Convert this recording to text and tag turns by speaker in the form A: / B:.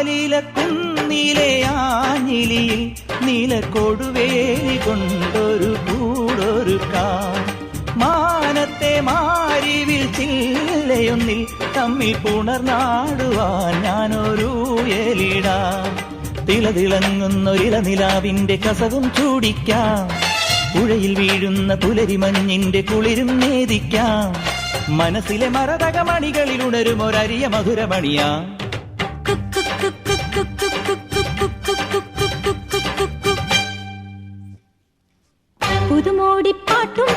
A: ആലിലക്കുന്നിലെ ആഞ്ഞിലിയിൽ നീലക്കൊടുവേലി കൊണ്ടൊരു കൂടൊരുക്കാം. മാനത്തെ മാരിവിൽ ചില്ലയൊന്നിൽ തമ്മിൽ പുണർന്നാടുവാൻ ഞാനൊരു എലിടാം. തിളതിളങ്ങുന്നൊരിളനിലാവിന്റെ കസവും ചൂടിക്കാം. പുഴയിൽ വീഴുന്ന പുലരിമഞ്ഞിന്റെ കുളിരും നേദിക്കാം. മനസ്സിലെ മരതകമണികളിൽ ഉണരുമൊരരിയ മധുരമണിയാ.
B: പുതുമോടിപ്പാട്ടും